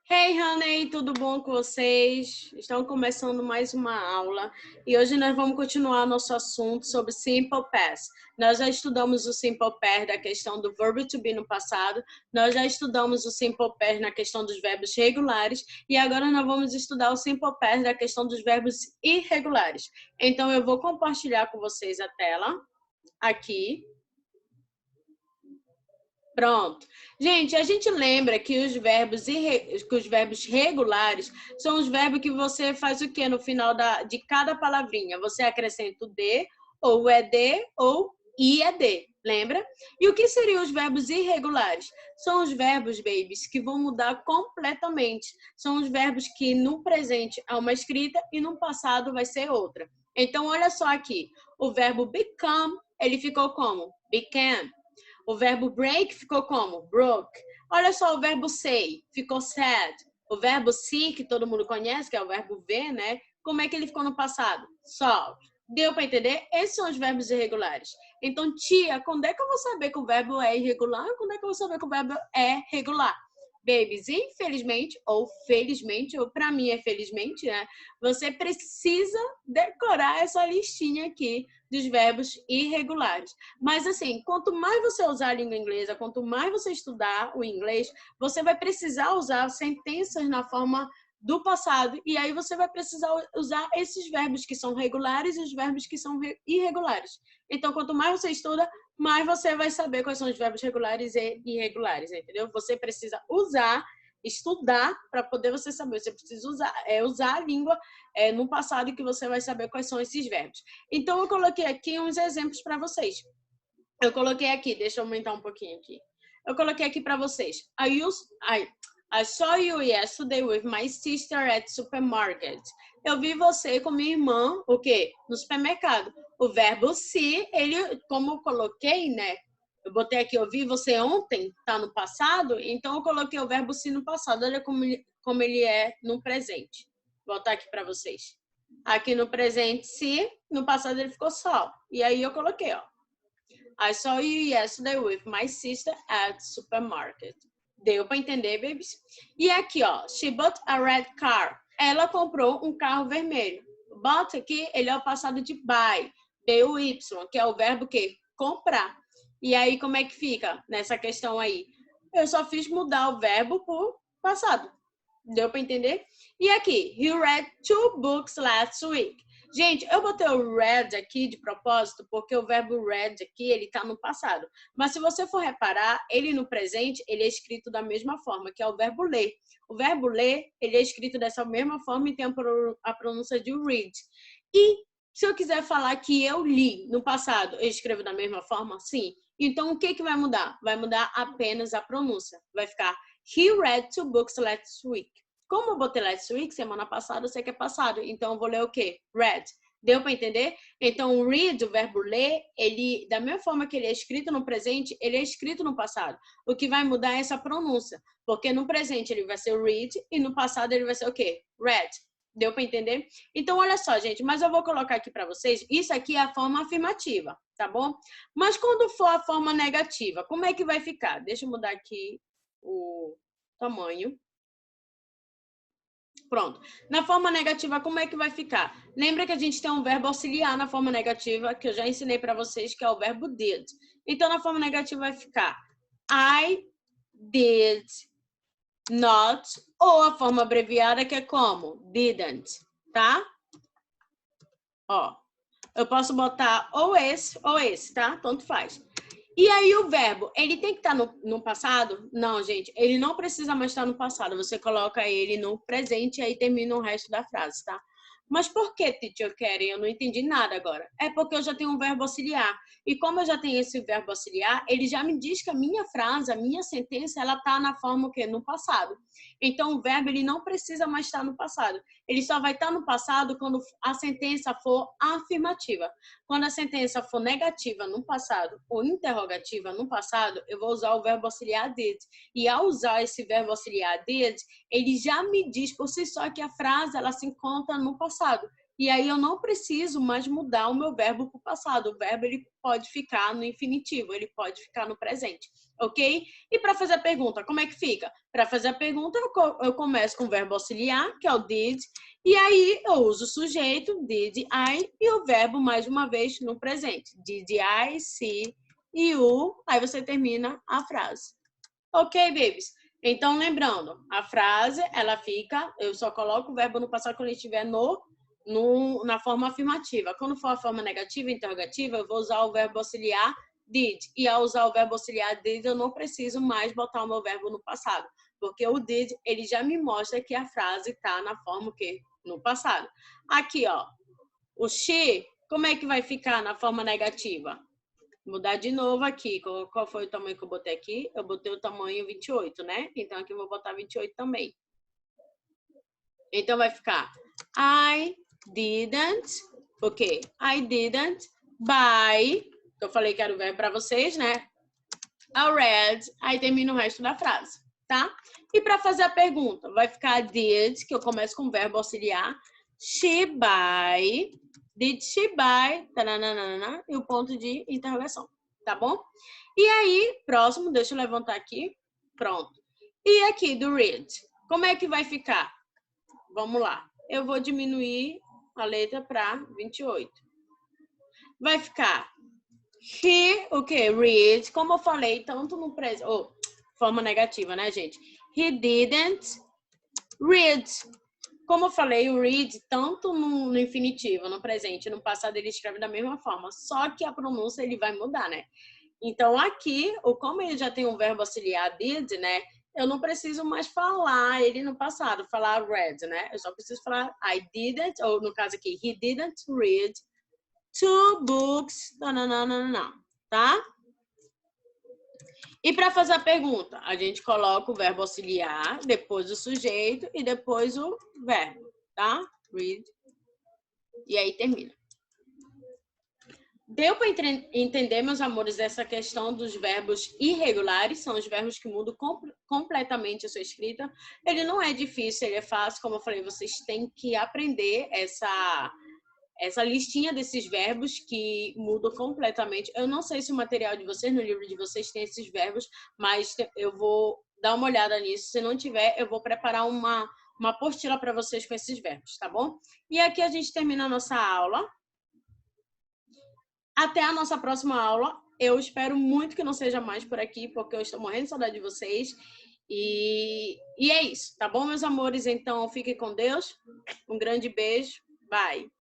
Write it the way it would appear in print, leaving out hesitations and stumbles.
Hey, honey, tudo bom com vocês? Estão começando mais uma aula e hoje nós vamos continuar nosso assunto sobre Simple Past. Nós já estudamos o Simple Past da questão do verbo to be no passado, nós já estudamos o Simple Past na questão dos verbos regulares e agora nós vamos estudar o Simple Past da questão dos verbos irregulares. Então, eu vou compartilhar com vocês a tela aqui. Pronto. Gente, a gente lembra que os verbos regulares são os verbos que você faz o quê no final de cada palavrinha? Você acrescenta o D, ou o ED, ou IED, lembra? E o que seriam os verbos irregulares? São os verbos, babies, que vão mudar completamente. São os verbos que no presente há uma escrita e no passado vai ser outra. Então, olha só aqui. O verbo become, ele ficou como? Became. O verbo break ficou como? Broke. Olha só o verbo say, ficou sad. O verbo see, que todo mundo conhece, que é o verbo ver, né? Como é que ele ficou no passado? Solved. Deu para entender? Esses são os verbos irregulares. Então, tia, quando é que eu vou saber que o verbo é irregular? Quando é que eu vou saber que o verbo é regular? Babies, infelizmente, ou felizmente, ou para mim é felizmente, né? Você precisa decorar essa listinha aqui dos verbos irregulares. Mas assim, quanto mais você usar a língua inglesa, quanto mais você estudar o inglês, você vai precisar usar sentenças na forma do passado e aí você vai precisar usar esses verbos que são regulares e os verbos que são irregulares. Então, quanto mais você estuda, mais você vai saber quais são os verbos regulares e irregulares, entendeu? Você precisa estudar para poder você saber. Você precisa usar a língua no passado que você vai saber quais são esses verbos. Então, eu coloquei aqui uns exemplos para vocês. Eu coloquei aqui, deixa eu aumentar um pouquinho aqui. Eu coloquei aqui para vocês. I saw you yesterday with my sister at supermarket. Eu vi você com minha irmã, o quê? No supermercado. O verbo see, ele, como eu coloquei, né? Eu botei aqui, eu vi você ontem, tá no passado, então eu coloquei o verbo see no passado. Olha como ele é no presente. Vou botar aqui para vocês. Aqui no presente, see, no passado ele ficou só. E aí eu coloquei, ó. I saw you yesterday with my sister at supermarket. Deu para entender, babies? E aqui, ó, she bought a red car. Ela comprou um carro vermelho. Bought aqui, ele é o passado de buy. B-U-Y, que é o verbo que? Comprar. E aí, como é que fica nessa questão aí? Eu só fiz mudar o verbo por passado. Deu para entender? E aqui, he read 2 books last week. Gente, eu botei o read aqui de propósito, porque o verbo read aqui, ele tá no passado. Mas se você for reparar, ele no presente, ele é escrito da mesma forma, que é o verbo ler. O verbo ler, ele é escrito dessa mesma forma e tem a pronúncia de read. E se eu quiser falar que eu li no passado, eu escrevo da mesma forma? Sim. Então, o que vai mudar? Vai mudar apenas a pronúncia. Vai ficar, he read 2 books last week. Como eu botei last week, semana passada, eu sei que é passado. Então, eu vou ler o quê? Read. Deu para entender? Então, read, o verbo ler, ele, da mesma forma que ele é escrito no presente, ele é escrito no passado. O que vai mudar é essa pronúncia. Porque no presente ele vai ser read e no passado ele vai ser o quê? Read. Deu para entender? Então, olha só, gente, mas eu vou colocar aqui para vocês, isso aqui é a forma afirmativa, tá bom? Mas quando for a forma negativa, como é que vai ficar? Deixa eu mudar aqui o tamanho. Pronto. Na forma negativa, como é que vai ficar? Lembra que a gente tem um verbo auxiliar na forma negativa, que eu já ensinei para vocês, que é o verbo did. Então, na forma negativa vai ficar I did not, ou a forma abreviada, que é como? Didn't, tá? Ó, eu posso botar ou esse, tá? Tanto faz. E aí o verbo, ele tem que estar no passado? Não, gente, ele não precisa mais estar no passado. Você coloca ele no presente e aí termina o resto da frase, tá? Mas por que, teacher Karen? Eu não entendi nada agora. É porque eu já tenho um verbo auxiliar. E como eu já tenho esse verbo auxiliar, ele já me diz que a minha frase, a minha sentença, ela tá na forma o quê? No passado. Então o verbo, ele não precisa mais estar no passado. Ele só vai estar no passado quando a sentença for afirmativa. Quando a sentença for negativa no passado ou interrogativa no passado, eu vou usar o verbo auxiliar did. E ao usar esse verbo auxiliar did, ele já me diz por si só que a frase ela se encontra no passado. E aí eu não preciso mais mudar o meu verbo para o passado. O verbo ele pode ficar no infinitivo, ele pode ficar no presente, ok? E para fazer a pergunta, como é que fica? Para fazer a pergunta, eu começo com o verbo auxiliar, que é o did, e aí eu uso o sujeito, did I, e o verbo, mais uma vez, no presente. Did I see you? Aí você termina a frase. Ok, babies? Então, lembrando, a frase, ela fica, eu só coloco o verbo no passado quando ele estiver na forma afirmativa. Quando for a forma negativa, interrogativa, eu vou usar o verbo auxiliar did. E ao usar o verbo auxiliar did, eu não preciso mais botar o meu verbo no passado. Porque o did, ele já me mostra que a frase está na forma o quê? No passado. Aqui, ó, o she, como é que vai ficar na forma negativa? Mudar de novo aqui. Qual foi o tamanho que eu botei aqui? Eu botei o tamanho 28, né? Então, aqui eu vou botar 28 também. Então, vai ficar I didn't, ok? I didn't buy, eu falei que era o verbo para vocês, né? A red, aí termina o resto da frase, tá? E para fazer a pergunta, vai ficar did, que eu começo com o verbo auxiliar. She buy, did she buy, taranana, e o ponto de interrogação, tá bom? E aí, próximo, deixa eu levantar aqui, pronto. E aqui do read, como é que vai ficar? Vamos lá. Eu vou diminuir a letra para 28. Vai ficar he, o quê? Read. Como eu falei, tanto no presente... forma negativa, né, gente? He didn't read. Como eu falei, o read, tanto no infinitivo, no presente, no passado, ele escreve da mesma forma. Só que a pronúncia, ele vai mudar, né? Então, aqui, como ele já tem um verbo auxiliar did, né? Eu não preciso mais falar ele no passado, falar read, né? Eu só preciso falar I didn't, ou no caso aqui, he didn't read 2 books, tá? E para fazer a pergunta, a gente coloca o verbo auxiliar, depois o sujeito e depois o verbo, tá? Read. E aí termina. Deu para entender, meus amores, essa questão dos verbos irregulares? São os verbos que mudam completamente a sua escrita. Ele não é difícil, ele é fácil. Como eu falei, vocês têm que aprender essa listinha desses verbos que mudam completamente. Eu não sei se o material de vocês, no livro de vocês, tem esses verbos, mas eu vou dar uma olhada nisso. Se não tiver, eu vou preparar uma apostila para vocês com esses verbos, tá bom? E aqui a gente termina a nossa aula. Até a nossa próxima aula. Eu espero muito que não seja mais por aqui, porque eu estou morrendo de saudade de vocês. E é isso, tá bom, meus amores? Então, fiquem com Deus. Um grande beijo. Bye.